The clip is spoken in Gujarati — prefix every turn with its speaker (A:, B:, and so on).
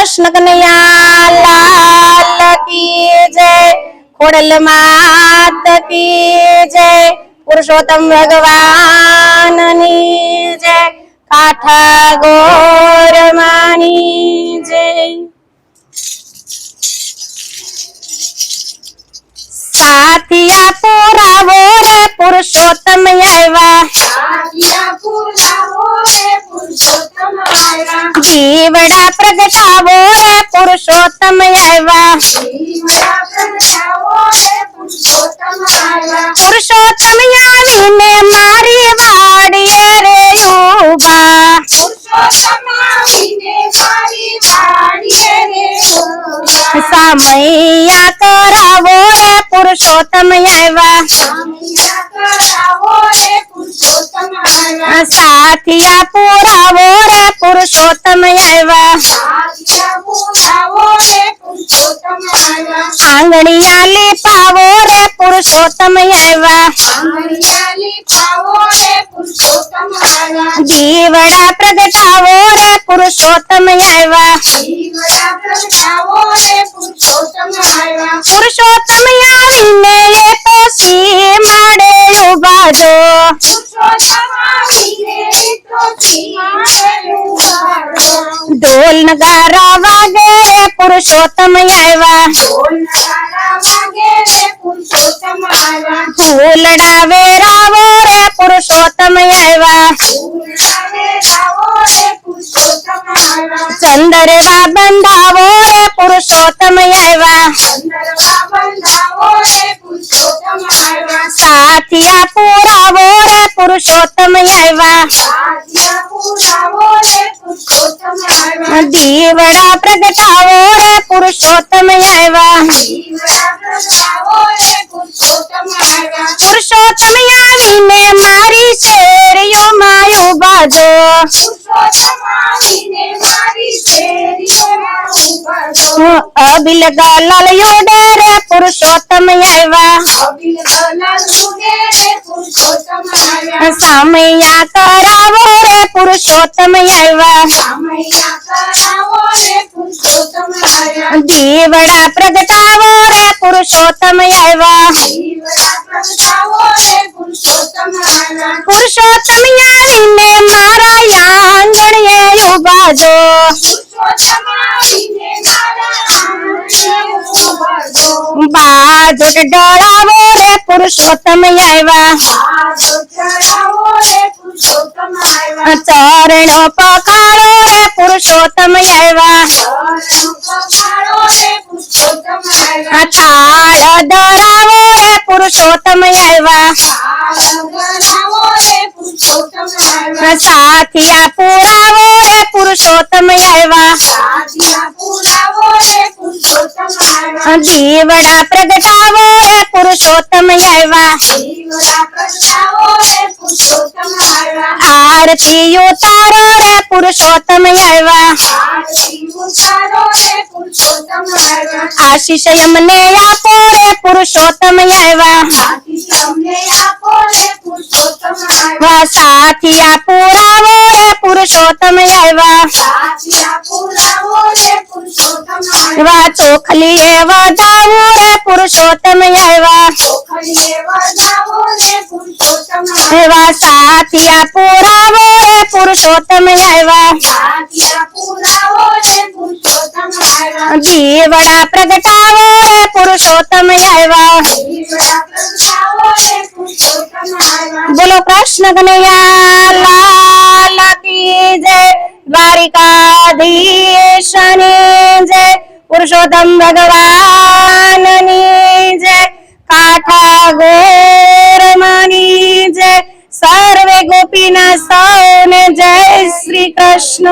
A: कृष्ण कन्हैया लाल की जय। खोडल मात की जय। पुरुषोत्तम भगवान ની जय। काठा गोर मानी जय। साथिया पुरावो रे पुरुषोत्तम આવ્યા। દીવડા પ્રગટાવો રે પુરુષોત્તમ આવ્યા। પુરુષોત્તમ આવીને મારી વાડીએ રે ઊભા। સામૈયા કરાવો રે પુરુષોત્તમ આવ્યા। સાથિયા પુરાવો રે પુરુષોત્તમ આવ્યા। આંગણિયા લીપાવો રે પુરુષોત્તમ આવ્યા। દીવડા પ્રગટાવો રે પુરુષોત્તમ આવ્યા। પુરુષોત્તમ આવીને એ તો સીમાડે ઉભા જો। ઢોલ નગારા વાગે રે પુરુષોત્તમ આવ્યા। ફૂલડા વેરાવો રે પુરુષોત્તમ આવ્યા। ચંદરવા બંધાવો રે પુરુષોત્તમ આવ્યા। સાથિયા પુરાવો રે પુરુષોત્તમ આવ્યા। દીવડા પ્રગટાવો રે પુરુષોત્તમ આવ્યા। પુરુષોત્તમ આવીને મારી શેરીઓમાં ઉભા જો। અબિલ ગલાલ યોડે રે પુરુષોત્તમ આવ્યા। સામૈયા કરાવો રે પુરુષોત્તમ આવ્યા। દીવડા પ્રગટાવો રે પુરુષોત્તમ આવ્યા। પુરુષોત્તમ આવીને મારા આંગણે ઉભા જો। બાજોટ ડળાવો રે પુરુષોત્તમ આવ્યા। ચરણો પખાડો રે પુરુષોત્તમ આવ્યા। થાળ ધરાવો રે પુરુષોત્તમ આવ્યા। સાથિયા પુરાવો રે પુરુષોત્તમ આવ્યા। દીવડા પ્રગટાવો રે પુરુષોત્તમ આવ્યા। આરતી ઉતારો રે પુરુષોત્તમ આવ્યા। આશીષ અમને આપો રે પુરુષોત્તમ આવ્યા। સાથિયા પુરાવો રે પુરુષોત્તમ આવ્યા। ચોખલી એ વધાવો રે પુરુષોત્તમ આવ્યા। સાથિયા પુરાવો રે પુરુષોત્તમ આવ્યા। દીવડા પ્રગટાવો રે પુરુષોત્તમ આવ્યા। બોલો કૃષ્ણ કનૈયા લાલ કી જય। દ્વારિકાધીશની જય। પુરુષોત્તમ ભગવાનની જય। કાઠા ગોર માની જય। સર્વે ગોપીના સૌને જય શ્રી કૃષ્ણ।